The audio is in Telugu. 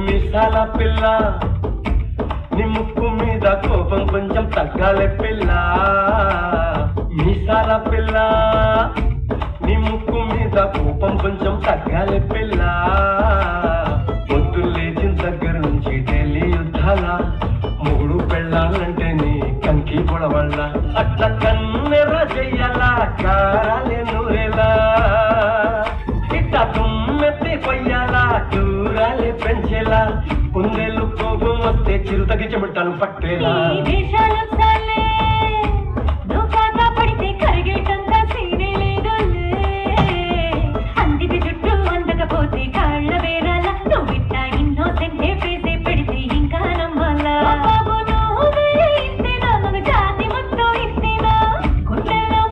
మీసాల పిల్ల నీ ముక్కు మీద కోపం కొంచెం తగ్గాలి పిల్ల. మీసాల పిల్ల నీ ముక్కు మీద కోపం కొంచెం తగ్గాలి పిల్ల. పొద్దు లేచిన దగ్గర నుంచి ఢిల్లీ యుద్ధాల మూడు పెళ్ళాలంటే నీ కంకి పొడవళ్ళ. అట్లా కన్నెర చెయ్యాలా కారాలే నూరేలా. ఇట్లా తుమ్మెత్తి కొయ్యాలా దూరాలే పెంచేలా. కుందేలు కోపం వస్తే చిరుతకి చెమటలు పట్టేలా.